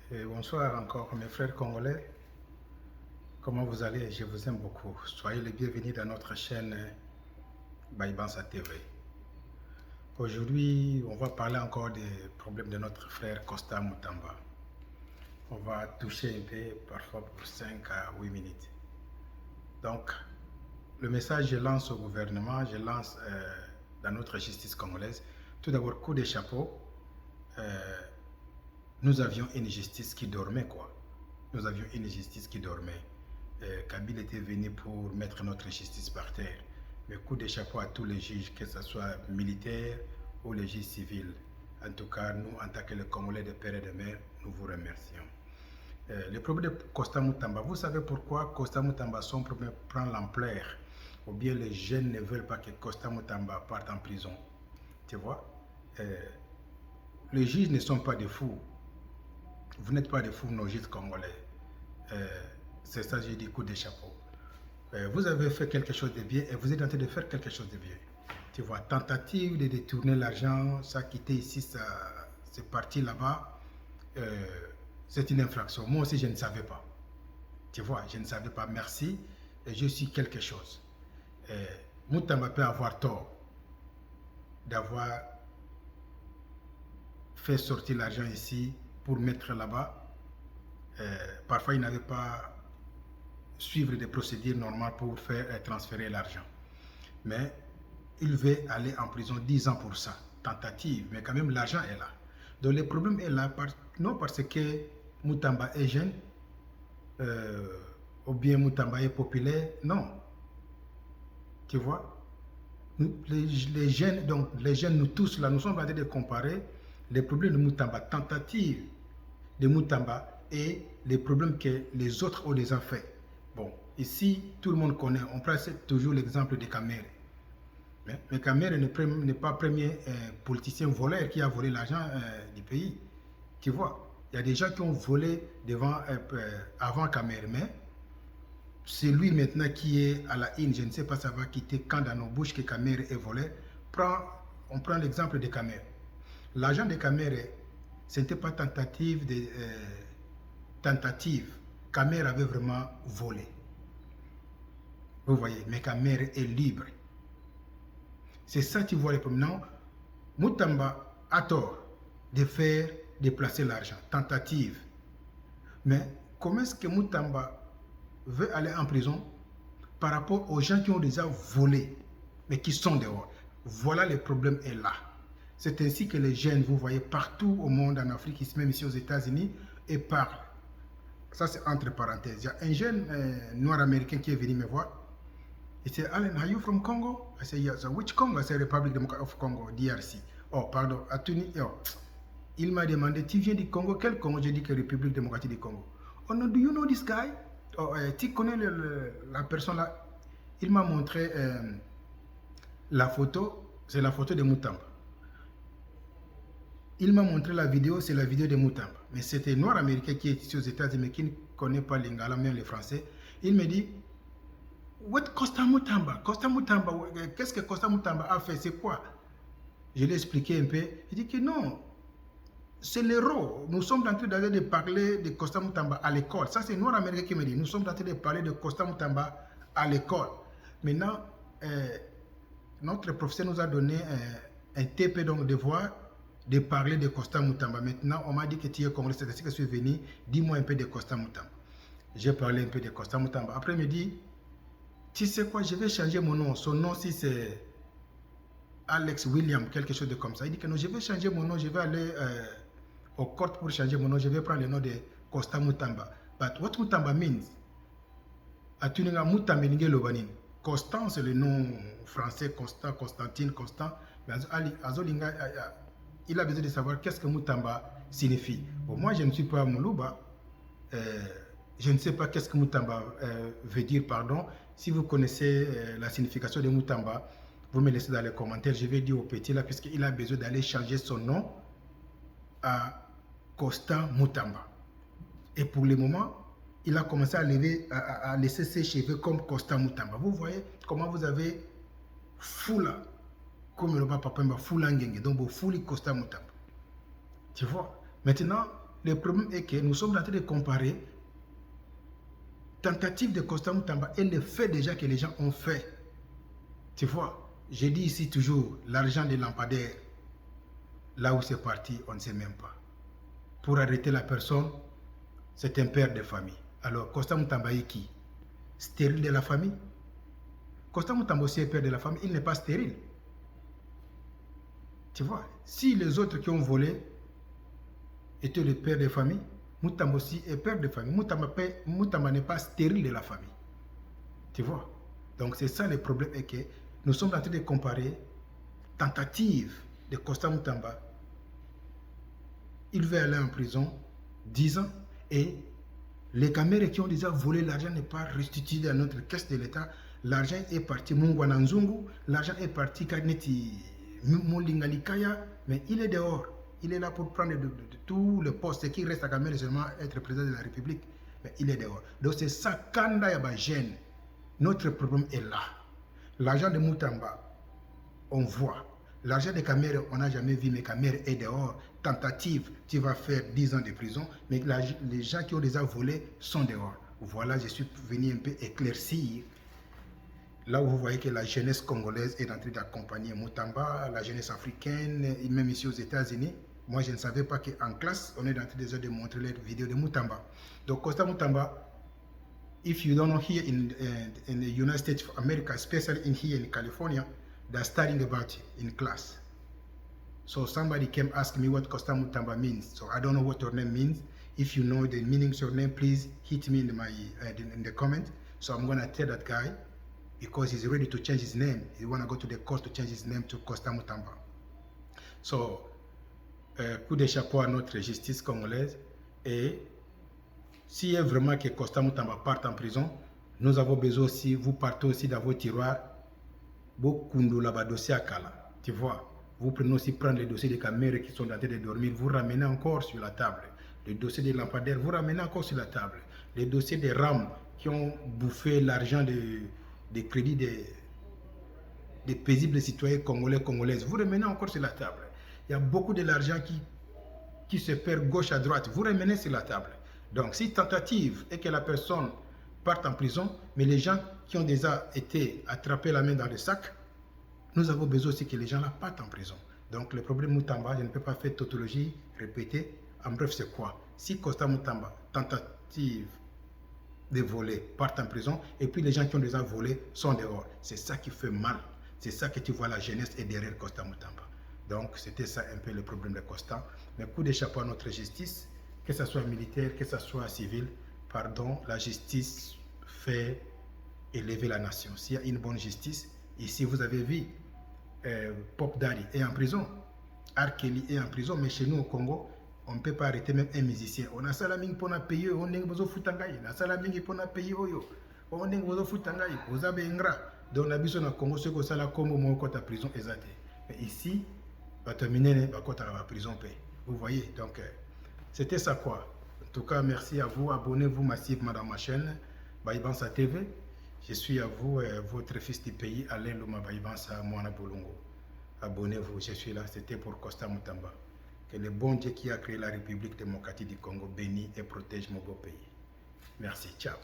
Et bonsoir encore mes frères congolais, comment vous allez? Je vous aime beaucoup. Soyez les bienvenus dans notre chaîne Baïbansa TV. Aujourd'hui, on va parler encore des problèmes de notre frère Costa Mutamba. On va toucher un peu, parfois pour 5 à 8 minutes. Donc, le message que je lance au gouvernement, je lance dans notre justice congolaise. Tout d'abord, coup de chapeau. Nous avions une justice qui dormait, quoi. Nous avions une justice qui dormait. Kabila était venu pour mettre notre justice par terre. Mais coup de chapeau à tous les juges, que ce soit militaires ou les juges civils. En tout cas, nous, en tant que les Congolais de père et de mère, nous vous remercions. Le problème de Costa Mutamba, vous savez pourquoi Costa Mutamba, son problème prend l'ampleur, ou bien les jeunes ne veulent pas que Costa Mutamba parte en prison. Tu vois, les juges ne sont pas des fous. Vous n'êtes pas des fous, nos juges congolais. C'est ça, j'ai dit coup de chapeau. Vous avez fait quelque chose de bien et vous êtes en train de faire quelque chose de bien. Tu vois, tentative de détourner l'argent, ça quitté ici, ça, c'est parti là-bas. C'est une infraction. Moi aussi, je ne savais pas. Tu vois, je ne savais pas. Merci. Et je suis quelque chose. Mutamba peut avoir tort d'avoir fait sortir l'argent ici pour mettre là-bas. Parfois, il n'avait pas suivre des procédures normales pour faire transférer l'argent. Mais il veut aller en prison 10 ans pour ça. Tentative, mais quand même l'argent est là. Donc le problème est là, non parce que Mutamba est jeune, ou bien Mutamba est populaire, non. Tu vois, les jeunes, donc les jeunes, nous tous là, nous sommes en train de comparer les problèmes de Mutamba, tentative de Mutamba et les problèmes que les autres ont déjà fait. Bon, ici, tout le monde connaît, on prend toujours l'exemple de Kamere. Mais Kamere n'est pas le premier politicien voleur qui a volé l'argent du pays. Tu vois, il y a des gens qui ont volé avant Kamere, mais c'est lui maintenant qui est à la une. Je ne sais pas, ça va quitter quand dans nos bouches que Kamere est volé. On prend l'exemple de Kamere. L'argent de Kamere, ce n'était pas tentative. Kamere avait vraiment volé. Vous voyez, mais Kamere est libre. C'est ça que tu vois les problèmes. Non, Mutamba a tort de faire déplacer l'argent. Tentative. Mais comment est-ce que Mutamba veut aller en prison par rapport aux gens qui ont déjà volé, mais qui sont dehors? Voilà, le problème est là. C'est ainsi que les jeunes, vous voyez, partout au monde, en Afrique, même ici aux États-Unis, et parlent. Ça, c'est entre parenthèses. Il y a un jeune noir américain qui est venu me voir. He said, Alan, are you from Congo? I said, yes. So which Congo? I said, Republic of Congo, DRC. Oh, pardon. Il m'a demandé, tu viens du Congo? Quel Congo? J'ai dit que République démocratique du Congo. Oh no, do you know this guy? Oh, tu connais la personne là? Il m'a montré la photo, c'est la photo de Mutamba. Il m'a montré la vidéo, c'est la vidéo de Mutamba. Mais c'était un noir américain qui est ici aux États-Unis, mais qui ne connaît pas l'ingala, même le français. Il me dit, what Costa Mutamba? Costa Mutamba, qu'est-ce que Costa Mutamba a fait? C'est quoi? Je lui ai expliqué un peu. Il dit que non, c'est l'héros. Nous sommes en train de parler de Costa Mutamba à l'école. Ça, c'est un noir américain qui me dit. Nous sommes en train de parler de Costa Mutamba à l'école. Maintenant, notre professeur nous a donné un TP, donc devoir de parler de Costa Mutamba. Maintenant, on m'a dit que tu es congolais, c'est ainsi que je suis venu. Dis-moi un peu de Costa Mutamba. J'ai parlé un peu de Costa Mutamba. Après, il me dit, tu sais quoi, je vais changer mon nom. Son nom, si c'est Alex William, quelque chose de comme ça. Il dit que non, je vais changer mon nom, je vais aller au court pour changer mon nom. Je vais prendre le nom de Costa Mutamba. But what Mutamba means? Atuninga Mutamba ninge lobanin. Constant, c'est le nom français, Constant, Constantine, Constant. Mais Azolinga, il a besoin de savoir qu'est-ce que Mutamba signifie. Bon, moi, je ne suis pas Moulouba. Je ne sais pas qu'est-ce que Mutamba veut dire, pardon. Si vous connaissez la signification de Mutamba, vous me laissez dans les commentaires. Je vais dire au petit là, puisqu'il a besoin d'aller changer son nom à Costa Mutamba. Et pour le moment, il a commencé à laisser ses cheveux comme Costa Mutamba. Vous voyez comment vous avez Fula, comme le papa Pemba, Fula Ngenge, donc vous Fuli Costa Mutamba. Tu vois? Maintenant, le problème est que nous sommes en train de comparer tentative de Constant Moutamba et le fait déjà que les gens ont fait. Tu vois, j'ai dit ici toujours, l'argent des lampadaires, là où c'est parti, on ne sait même pas. Pour arrêter la personne, c'est un père de famille. Alors, Constant Moutamba est qui? Stérile de la famille? Constant Moutamba aussi est père de la famille, il n'est pas stérile. Tu vois, si les autres qui ont volé étaient le père de famille, Moutamba aussi est père de famille. Moutamba n'est pas stérile de la famille. Tu vois? Donc c'est ça le problème, est que nous sommes en train de comparer tentative de Constant Moutamba. Il veut aller en prison 10 ans et les caméras qui ont déjà volé l'argent n'est pas restitué dans notre caisse de l'État. L'argent est parti Mungwana Nzungu, l'argent est parti Kagneti Molingalikaya, mais il est dehors. Il est là pour prendre de tous les postes qui restent à Kamel, seulement être président de la République, mais il est dehors. Donc c'est ça, Kanda Yabagène. Notre problème est là. L'argent de Moutamba, on voit. L'argent de Kamere, on n'a jamais vu, mais Kamere est dehors. Tentative, tu vas faire 10 ans de prison, mais les gens qui ont déjà volé sont dehors. Voilà, je suis venu un peu éclaircir. Là où vous voyez que la jeunesse congolaise est en train d'accompagner Moutamba, la jeunesse africaine, et même ici aux États-Unis. Moi, je ne savais pas qu'en classe, on est en train déjà de montrer les vidéos de Moutamba. Donc, Constant Moutamba, if you don't know, here in the United States of America, especially here in California, they're studying about it in class. So somebody came ask me what Constant Moutamba means. So I don't know what your name means. If you know the meaning of your name, please hit me in the comment. So I'm going to tell that guy, because he's ready to change his name. He want to go to the court to change his name to Constant Moutamba. So, coup de chapeau à notre justice congolaise. Et s'il y a vraiment que Constant Moutamba parte en prison, nous avons besoin aussi, vous partez aussi dans vos tiroirs, beaucoup de dossiers à Kala. Tu vois, vous prenez aussi prendre les dossiers des caméras qui sont en train de dormir, vous ramenez encore sur la table. Les dossiers des lampadaires, vous ramenez encore sur la table. Les dossiers des rames qui ont bouffé l'argent des crédits des paisibles citoyens congolais, congolaises, vous ramenez encore sur la table. Il y a beaucoup de l'argent qui se perd gauche à droite, vous ramenez sur la table. Donc, si tentative est que la personne parte en prison, mais les gens qui ont déjà été attrapés la main dans le sac, nous avons besoin aussi que les gens là partent en prison. Donc, le problème Moutamba, je ne peux pas faire tautologie, répéter. En bref, c'est quoi? Si Constant Moutamba, tentative de voler, partent en prison, et puis les gens qui ont déjà volé sont dehors. C'est ça qui fait mal. C'est ça que tu vois, la jeunesse est derrière Constant Moutamba. Donc, c'était ça un peu le problème de Constant. Mais coup de chapeau à notre justice, que ce soit militaire, que ce soit civil, pardon, la justice fait élever la nation. S'il y a une bonne justice, ici vous avez vu, Pop Daddy est en prison, R. Kelly est en prison, mais chez nous au Congo, on ne peut pas arrêter même un musicien. On a salaming pour payer, on a besoin de foutangaï, on a salaming pour payer oyo, on a besoin de foutangaï, on a besoin de donc on a besoin de Congo, ce que ça la comme mon côté à prison exact. Mais ici, va terminer va côté à la prison paye. Vous voyez, donc c'était ça quoi. En tout cas, merci à vous, abonnez-vous massivement dans ma chaîne Baïbansa TV. Je suis à vous, votre fils du pays, Alain Luma Baïbansa Moana Bolongo. Abonnez-vous, je suis là, c'était pour Constant Moutamba. Que le bon Dieu qui a créé la République démocratique du Congo bénisse et protège mon beau pays. Merci, ciao.